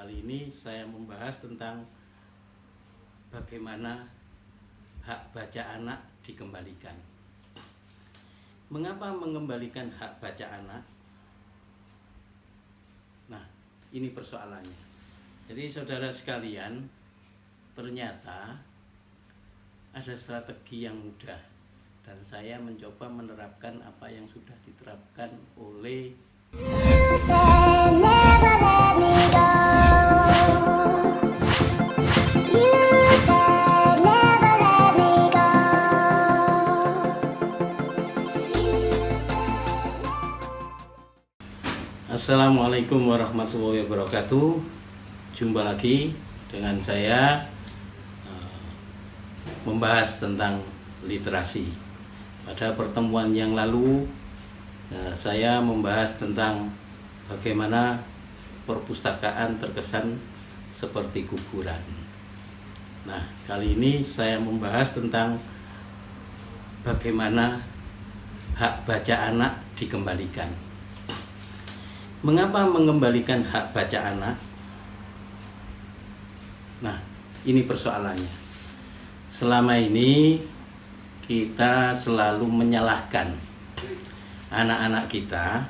Kali ini saya membahas tentang bagaimana hak baca anak dikembalikan. Mengapa mengembalikan hak baca anak? Nah, ini persoalannya. Jadi saudara sekalian, ternyata ada strategi yang mudah dan saya mencoba menerapkan apa yang sudah diterapkan oleh Assalamualaikum warahmatullahi wabarakatuh. Jumpa lagi dengan saya membahas tentang literasi. Pada pertemuan yang lalu saya membahas tentang bagaimana perpustakaan terkesan seperti kuburan. Nah, kali ini saya membahas tentang bagaimana hak baca anak dikembalikan. Mengapa mengembalikan hak baca anak? Nah, ini persoalannya. Selama ini kita selalu menyalahkan anak-anak kita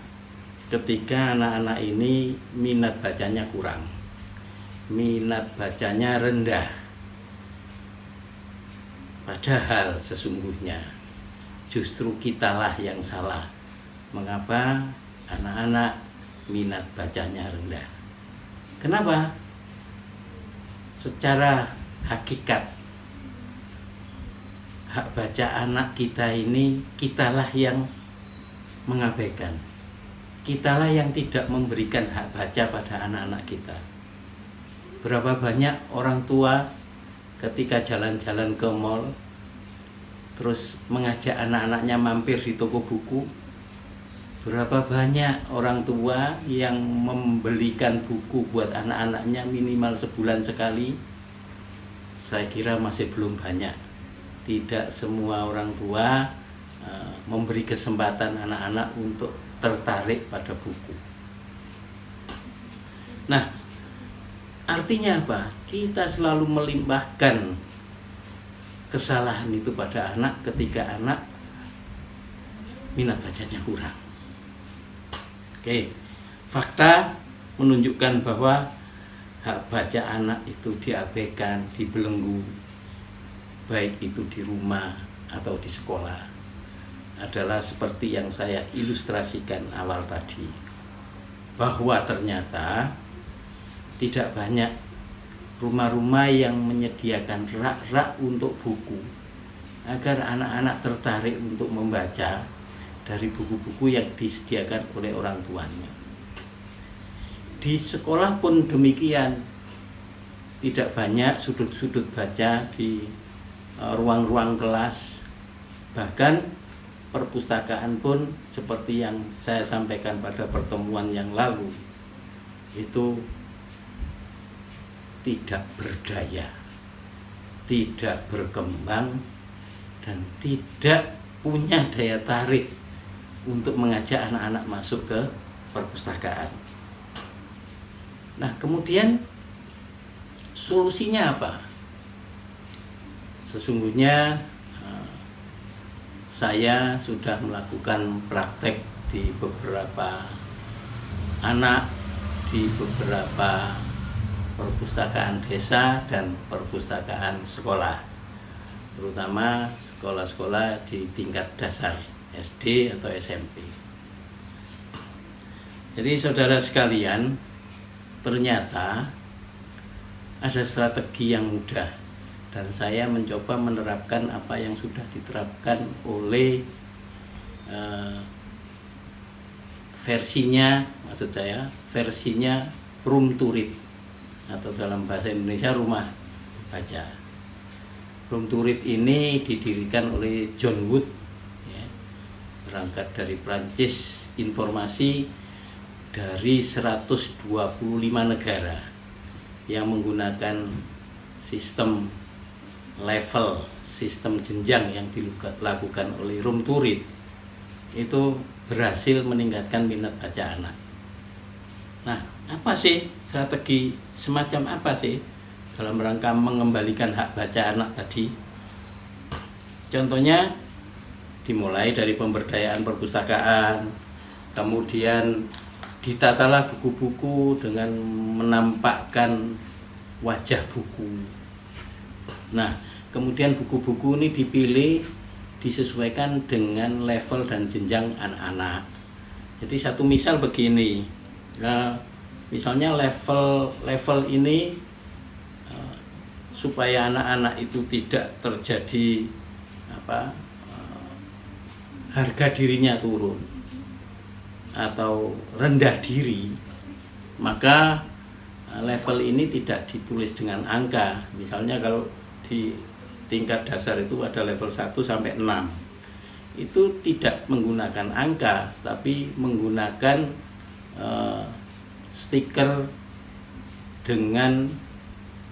ketika anak-anak ini minat bacanya kurang, minat bacanya rendah. Padahal sesungguhnya justru kitalah yang salah. Mengapa anak-anak minat bacanya rendah? Kenapa? Secara hakikat hak baca anak kita ini kitalah yang mengabaikan. Kitalah yang tidak memberikan hak baca pada anak-anak kita. Berapa banyak orang tua ketika jalan-jalan ke mall terus mengajak anak-anaknya mampir di toko buku. Berapa banyak orang tua yang membelikan buku buat anak-anaknya minimal sebulan sekali? Saya kira masih belum banyak. Tidak semua orang tua memberi kesempatan anak-anak untuk tertarik pada buku. Nah, artinya apa? Kita selalu melimpahkan kesalahan itu pada anak ketika anak minat bacanya kurang. Oke, fakta menunjukkan bahwa hak baca anak itu diabaikan, dibelenggu, baik itu di rumah atau di sekolah, adalah seperti yang saya ilustrasikan awal tadi, bahwa ternyata tidak banyak rumah-rumah yang menyediakan rak-rak untuk buku agar anak-anak tertarik untuk membaca dari buku-buku yang disediakan oleh orang tuanya. Di sekolah pun demikian, tidak banyak sudut-sudut baca di ruang-ruang kelas. Bahkan perpustakaan pun seperti yang saya sampaikan pada pertemuan yang lalu, itu tidak berdaya, tidak berkembang, dan tidak punya daya tarik untuk mengajak anak-anak masuk ke perpustakaan. Nah, kemudian solusinya apa? Sesungguhnya saya sudah melakukan praktek di beberapa anak, di beberapa perpustakaan desa dan perpustakaan sekolah, terutama sekolah-sekolah di tingkat dasar SD atau SMP. Jadi saudara sekalian, ternyata ada strategi yang mudah dan saya mencoba menerapkan apa yang sudah diterapkan oleh versinya room to read atau dalam bahasa Indonesia rumah baca. Room to read ini didirikan oleh John Wood, berangkat dari Prancis, informasi dari 125 negara yang menggunakan sistem level, sistem jenjang yang dilakukan oleh room to read, itu berhasil meningkatkan minat baca anak. Nah, apa sih strategi semacam apa sih dalam rangka mengembalikan hak baca anak tadi? Contohnya dimulai dari pemberdayaan perpustakaan, kemudian ditatalah buku-buku dengan menampakkan wajah buku. Nah, kemudian buku-buku ini dipilih disesuaikan dengan level dan jenjang anak-anak. Jadi satu misal begini, misalnya level ini supaya anak-anak itu tidak terjadi harga dirinya turun atau rendah diri, maka level ini tidak ditulis dengan angka. Misalnya kalau di tingkat dasar itu ada level 1 sampai 6. Itu tidak menggunakan angka, tapi menggunakan stiker dengan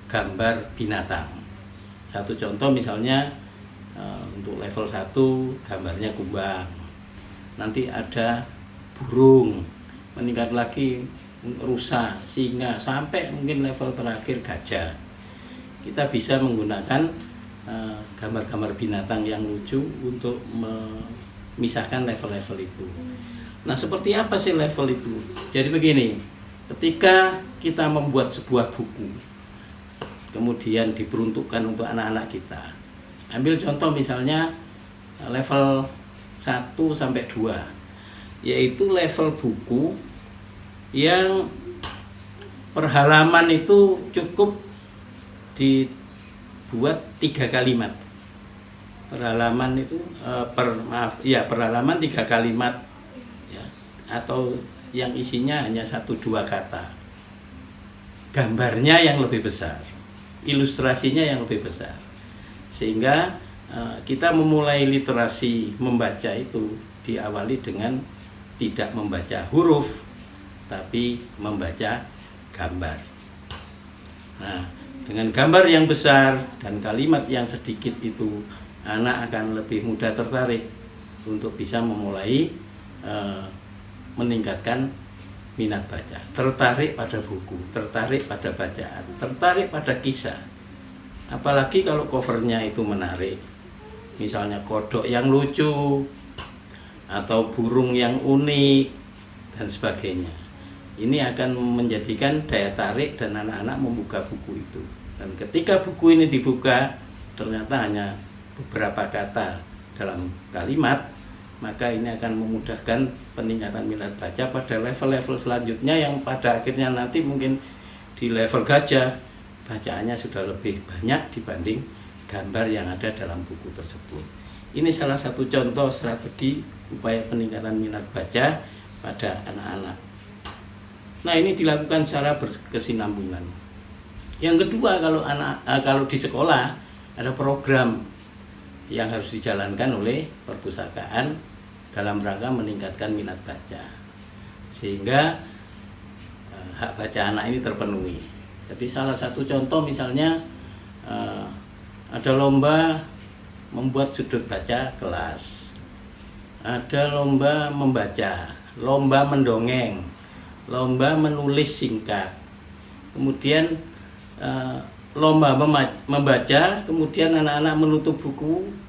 gambar binatang. Satu contoh misalnya untuk level 1 gambarnya kumbang. Nanti ada burung, meningkat lagi rusa, singa, sampai mungkin level terakhir gajah. Kita bisa menggunakan gambar-gambar binatang yang lucu untuk memisahkan level-level itu. Nah, seperti apa sih level itu? Jadi begini, ketika kita membuat sebuah buku, kemudian diperuntukkan untuk anak-anak kita. Ambil contoh misalnya level 1 sampai 2, yaitu level buku yang per halaman itu cukup dibuat 3 kalimat. Per halaman itu per halaman 3 kalimat ya, atau yang isinya hanya 1-2 kata. Gambarnya yang lebih besar, ilustrasinya yang lebih besar. Sehingga kita memulai literasi membaca itu diawali dengan tidak membaca huruf, tapi membaca gambar. Nah, dengan gambar yang besar dan kalimat yang sedikit itu, anak akan lebih mudah tertarik untuk bisa memulai meningkatkan minat baca, tertarik pada buku, tertarik pada bacaan, tertarik pada kisah. Apalagi kalau covernya itu menarik, misalnya kodok yang lucu atau burung yang unik dan sebagainya. Ini akan menjadikan daya tarik dan anak-anak membuka buku itu. Dan ketika buku ini dibuka, ternyata hanya beberapa kata dalam kalimat, maka ini akan memudahkan peningkatan minat baca pada level-level selanjutnya yang pada akhirnya nanti mungkin di level gajah, bacaannya sudah lebih banyak dibanding gambar yang ada dalam buku tersebut. Ini salah satu contoh strategi upaya peningkatan minat baca pada anak-anak. Nah, ini dilakukan secara berkesinambungan. Yang kedua, kalau di sekolah ada program yang harus dijalankan oleh perpustakaan dalam rangka meningkatkan minat baca, sehingga hak baca anak ini terpenuhi. Jadi salah satu contoh misalnya ada lomba membuat sudut baca kelas, ada lomba membaca, lomba mendongeng, lomba menulis singkat, kemudian lomba membaca, kemudian anak-anak menutup buku.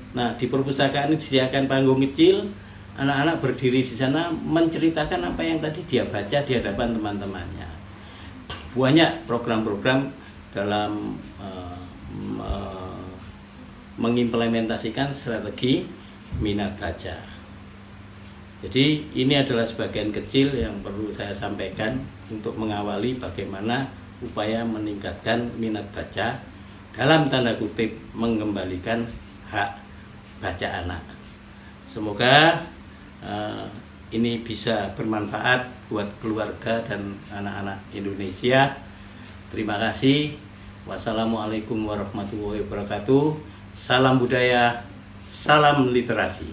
Nah, di perpustakaan ini disediakan panggung kecil, anak-anak berdiri di sana menceritakan apa yang tadi dia baca di hadapan teman-temannya. Banyak program-program dalam mengimplementasikan strategi minat baca. Jadi ini adalah sebagian kecil yang perlu saya sampaikan untuk mengawali bagaimana upaya meningkatkan minat baca, dalam tanda kutip mengembalikan hak baca anak. Semoga ini bisa bermanfaat buat keluarga dan anak-anak Indonesia. Terima kasih. Wassalamualaikum warahmatullahi wabarakatuh. Salam budaya, salam literasi.